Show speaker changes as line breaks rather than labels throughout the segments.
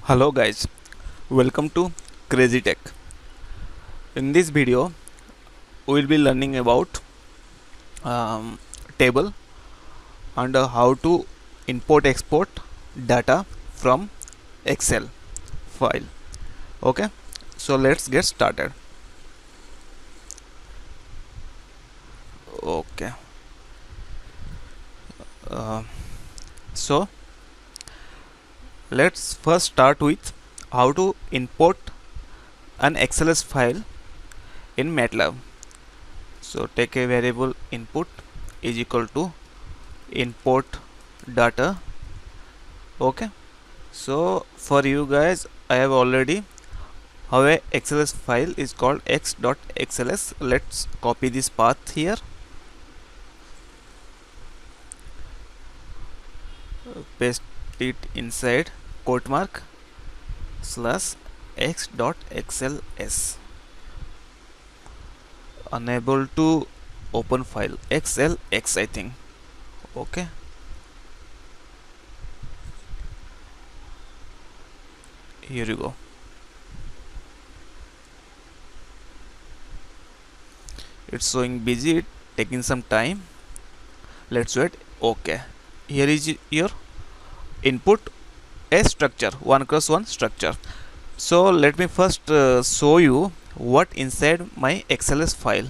Hello guys, welcome to Crazy Tech. In this video, we will be learning about table and how to import export data from Excel file. Okay, so let's get started. Okay, uh, so let's first start with how to import an XLS file in MATLAB. So take a variable input is equal to import data. Okay, so for you guys, I have already have a XLS file is called x.xls. Let's copy this path here, paste it inside quote mark slash x.xls. Unable to open file xlx, I think. Okay, here you go. It's showing busy, taking some time. Let's wait. Okay, here is your input, a structure, 1x1 structure. So let me first show you what inside my XLS file.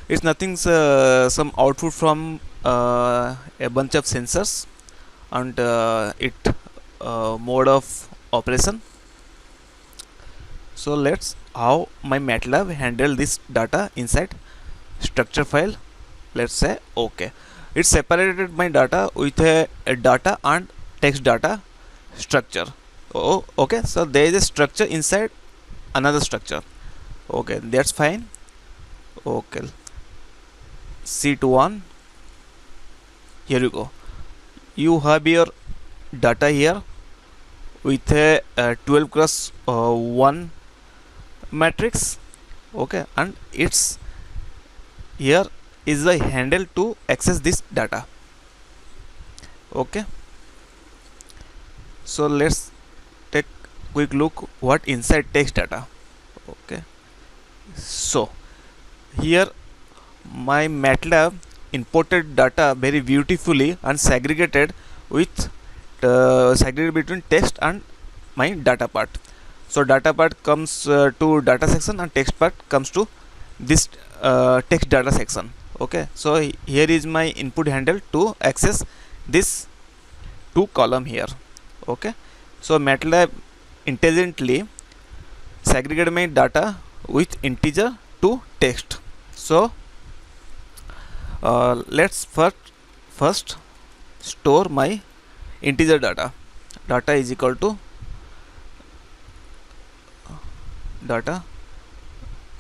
It's nothing, some output from a bunch of sensors and it mode of operation. So let's how my MATLAB handle this data inside structure file. Let's say okay, it separated my data with a data and text data structure. Oh, okay, so there is a structure inside another structure. Okay, that's fine. Okay, sheet1, here you go. You have your data here with a 12 cross 1 matrix. Okay, and it's here is the handle to access this data. Okay, so let's take quick look what inside text data. Okay, so here my MATLAB imported data very beautifully and segregated with segregated between text and my data part. So data part comes to data section and text part comes to this text data section. Okay, so here is my input handle to access this two column here. Okay, so MATLAB intelligently segregated my data with integer to text. So let's first store my integer data. Data is equal to data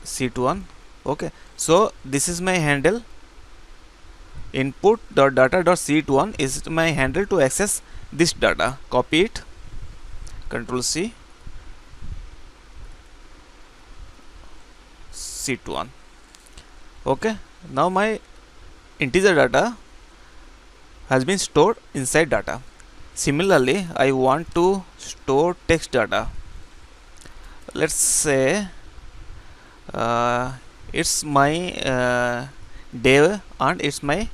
sheet1. Okay, so this is my handle, input.data.sheet1 is my handle to access this data. Copy it, Control C, sheet1. Okay, now my integer data has been stored inside data. Similarly, I want to store text data. Let's say it's my day and it's my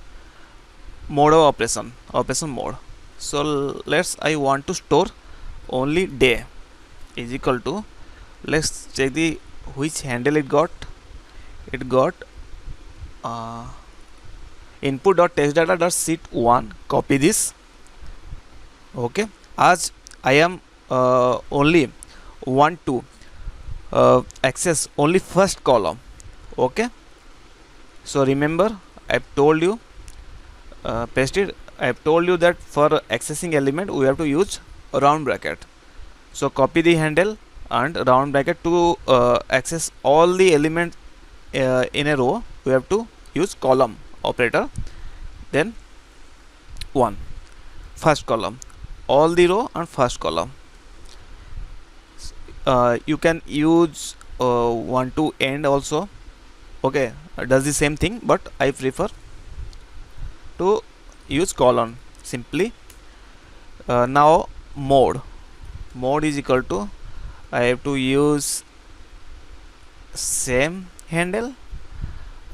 mode of operation mode. So I want to store only day is equal to, let's check the which handle it got input.textdata.sheet1. copy this. Okay, as I am only want to access only first column. Okay, so remember I've told you paste it. I've told you that for accessing element we have to use round bracket. So copy the handle and round bracket to access all the elements in a row. We have to use column operator, then 1 first column, all the row and first column. You can use 1 to end also. Okay, does the same thing, but I prefer to use column. Simply Now mode is equal to, I have to use same handle,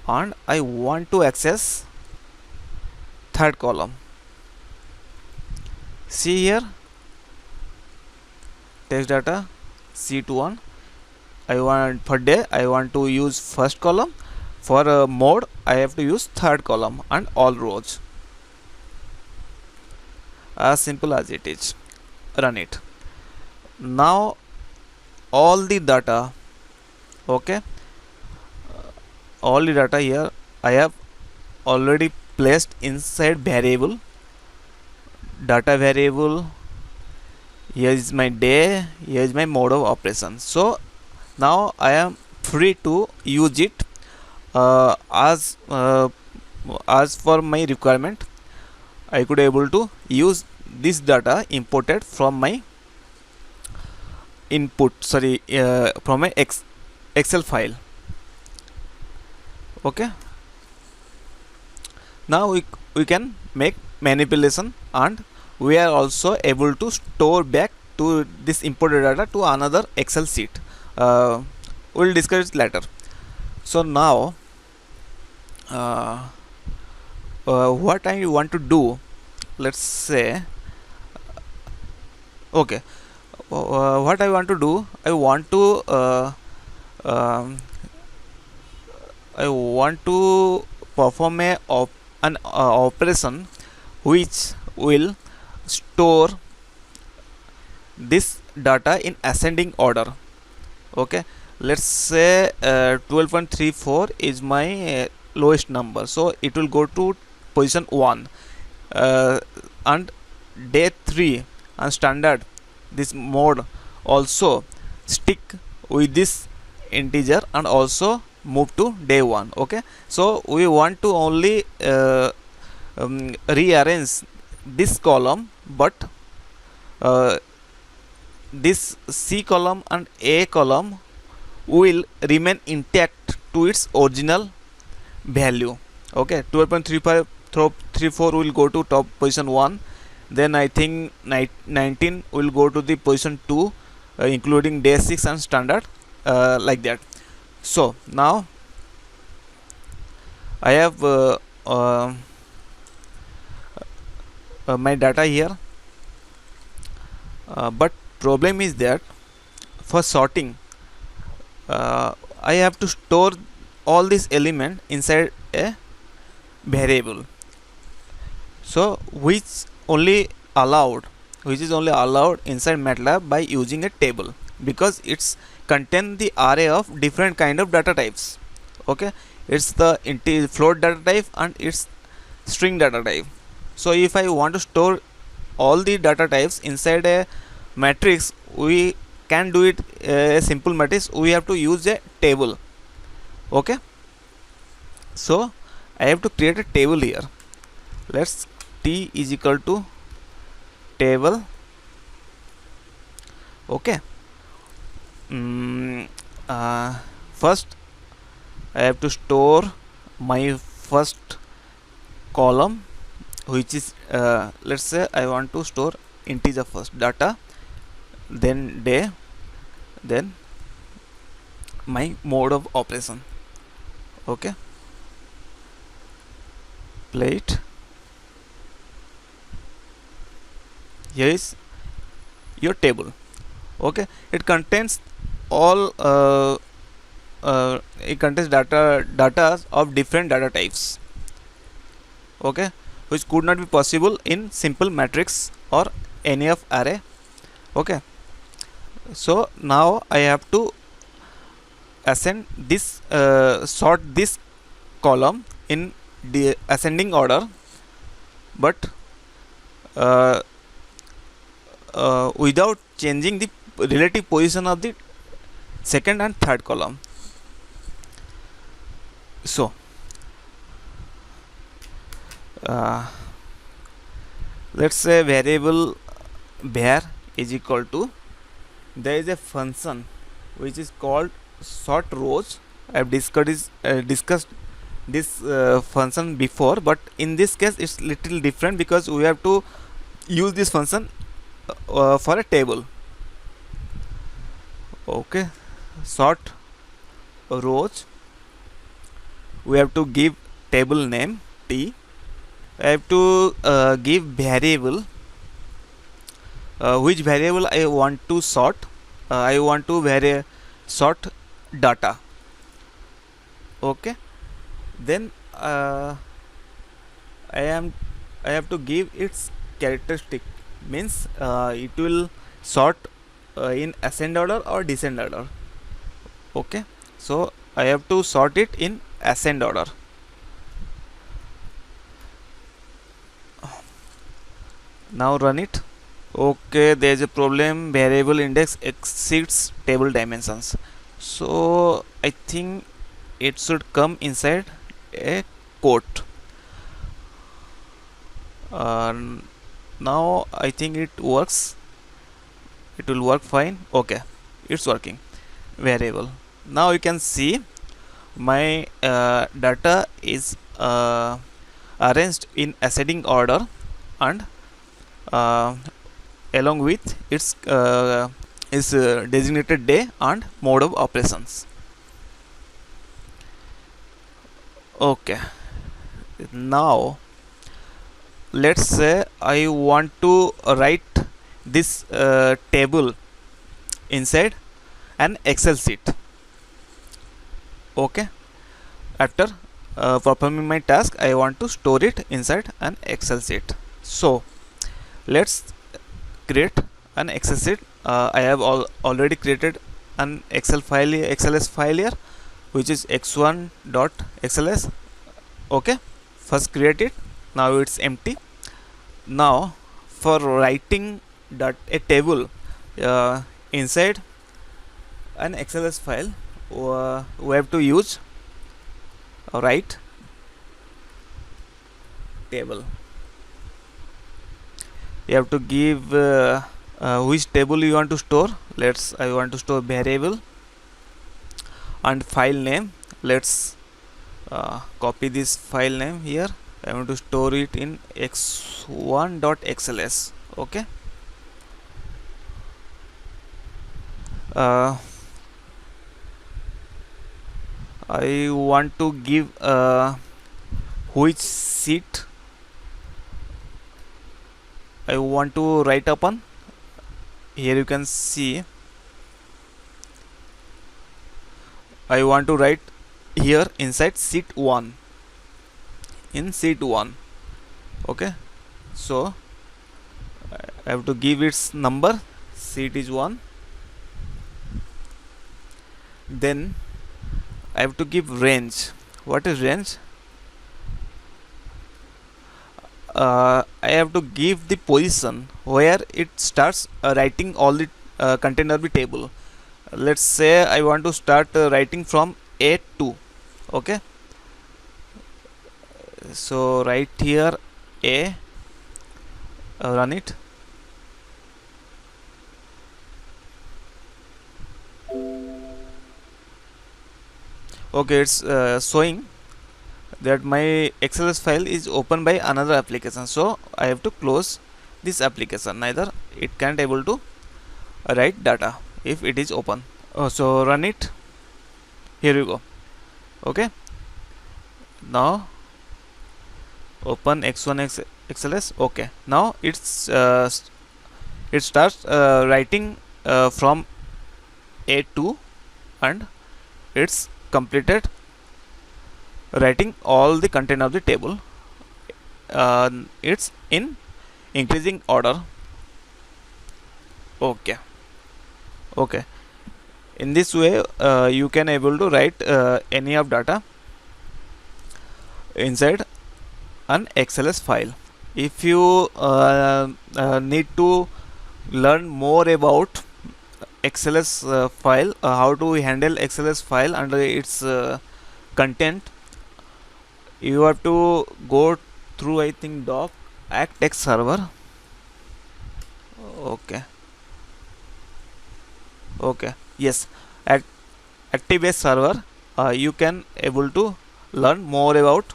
and I want to access third column. See here, text data sheet 1. I want for day I want to use first column. For mode I have to use third column and all rows. As simple as it is. Run it. Now all the data, okay, all the data here I have already placed inside variable, data variable. Here is my day, here is my mode of operation. So now I am free to use it as for my requirement. I could able to use this data imported from my from my Excel file. Okay, now we can make manipulation, and we are also able to store back to this imported data to another Excel sheet. We'll discuss it later. So now what I want to do, let's say, okay, what I want to do, I want to perform an operation which will store this data in ascending order. Okay, let's say 12.34 is my lowest number, so it will go to position 1, and day 3 and standard, this mode also stick with this integer and also move to day 1. Okay, so we want to only rearrange this column, but this C column and A column will remain intact to its original value. Okay, 12.34 will go to top position 1, then I think 19 will go to the position 2, including day 6 and standard, like that. So now I have my data here, but problem is that for sorting I have to store all these element inside a variable, so which is only allowed inside MATLAB by using a table, because it's contain the array of different kind of data types. Okay, it's the float data type and it's string data type. So if I want to store all the data types inside a matrix, we can do it a simple matrix. We have to use a table. Okay, so I have to create a table here. Let's t is equal to table. Okay, first I have to store my first column, which is let's say I want to store integer first, data, then day, then my mode of operation. Okay, play it. Here is your table. Okay, it contains all it contains data of different data types. Okay, which could not be possible in simple matrix or any of array. Okay, so now I have to ascend this sort this column in the ascending order, but without changing the relative position of the second and third column. So let's say variable var is equal to, there is a function which is called sort rows. I have discussed this function before, but in this case it's little different because we have to use this function for a table. Okay, sort rows. We have to give table name t. I have to give variable, which variable I want to sort. I want to sort data. Okay, then I am I have to give its characteristic, means it will sort in ascend order or descend order. Okay, so I have to sort it in ascend order. Now run it. Okay, there is a problem. Variable index exceeds table dimensions, so I think it should come inside a quote. uh, Now I think it works. It will work fine. Okay, it's working. Variable. Now you can see my data is arranged in ascending order, and uh, along with its designated day and mode of operations. Okay, now let's say I want to write this table inside an Excel sheet. Okay, after performing my task, I want to store it inside an Excel sheet. So let's create an Excel sheet. I have already created an XLS file here, which is x1.xls. Okay, first create it. Now it's empty. Now for writing a table inside an XLS file, we have to use write table. You have to give which table you want to store. I want to store variable and file name. Let's copy this file name here. I want to store it in x1.xls. Okay, I want to give which sheet I want to write upon. Here you can see I want to write here inside sheet 1, in sheet 1. Okay, so I have to give its number. Sheet is 1. Then I have to give range. What is range? I have to give the position where it starts writing all the content of the table. Let's say I want to start writing from A2. Okay, so right here A, run it. Okay, it's showing that my XLS file is opened by another application, so I have to close this application. Neither it can't able to write data if it is open. So run it. Here you go. Okay, now open x1 XLS. Okay, now it starts writing from A2, and it's completed writing all the content of the table. It's in increasing order. Okay, in this way you can able to write any of data inside an XLS file. If you need to learn more about XLS file, how to handle XLS file under its content, you have to go through, I think, doc ActX server. Okay, yes, at ActiveX server you can able to learn more about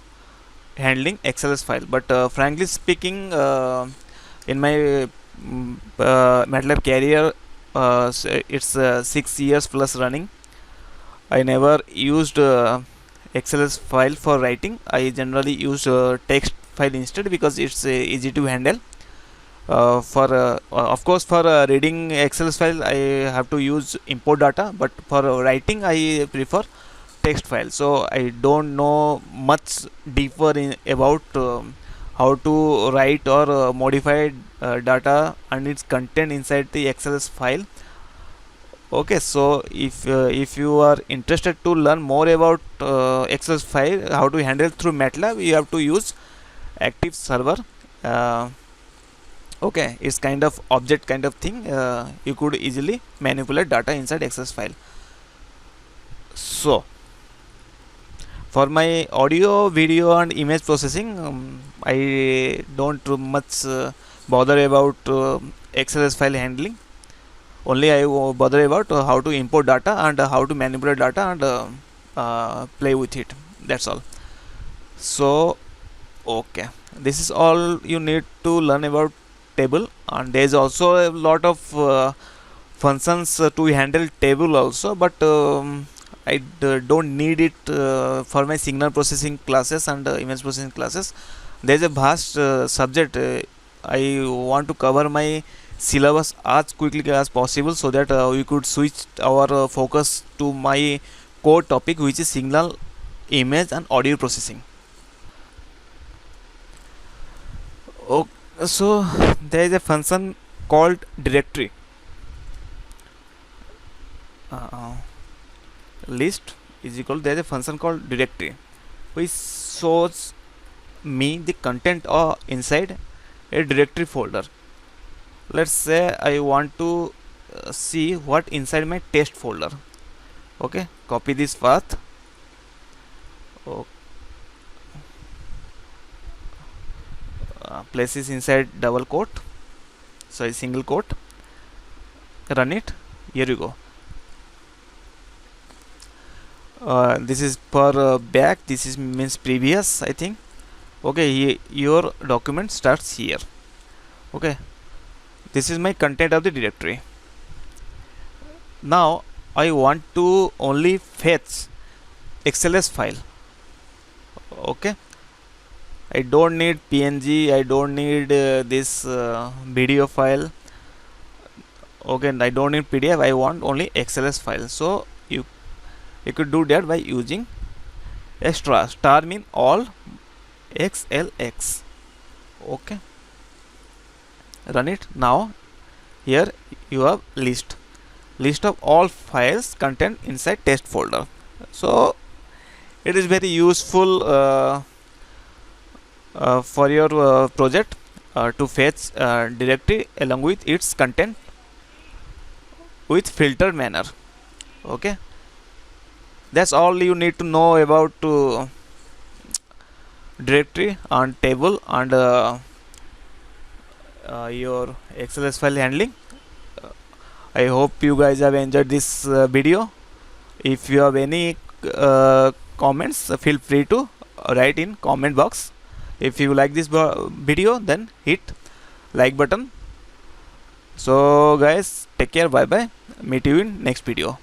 handling XLS file. But frankly speaking, in my MATLAB Carrier, it's 6 years plus running. I never used XLS file for writing. I generally use text file instead because it's easy to handle. For of course, for reading XLS file I have to use import data, but for writing I prefer text file. So I don't know much deeper in about how to write or modify data and its content inside the XLS file. Okay, so if you are interested to learn more about XLS file, how to handle through MATLAB, you have to use active server. uh, okay, it's kind of object kind of thing. You could easily manipulate data inside XLS file. So for my audio, video and image processing, I don't much bother about XLS file handling. Only I bother about how to import data and how to manipulate data and play with it. That's all. So okay, this is all you need to learn about table. And there is also a lot of functions to handle table also, but I don't need it for my signal processing classes and image processing classes. There is a vast subject. I want to cover my syllabus as quickly as possible so that we could switch our focus to my core topic, which is signal, image and audio processing. Okay, so there is a function called directory. uh, List is equal, there is a function called directory which shows me the content inside a directory folder. Let's say I want to see what inside my test folder. Okay, copy this path. Oh, place this inside double quote, sorry, single quote, run it. Here you go. This is per back, this is means previous, I think. Okay, your document starts here. Okay, this is my content of the directory. Now I want to only fetch XLS file. Okay, I don't need PNG, I don't need this video file. Okay, and I don't need PDF, I want only XLS file. So you could do that by using extra star mean all XLX. Okay, run it. Now here you have list of all files content inside test folder. So it is very useful for your project to fetch directory along with its content with filtered manner. Okay, that's all you need to know about directory and table and your XLS file handling. I hope you guys have enjoyed this video. If you have any comments, feel free to write in comment box. If you like this video, then hit like button. So guys, take care, bye bye, meet you in next video.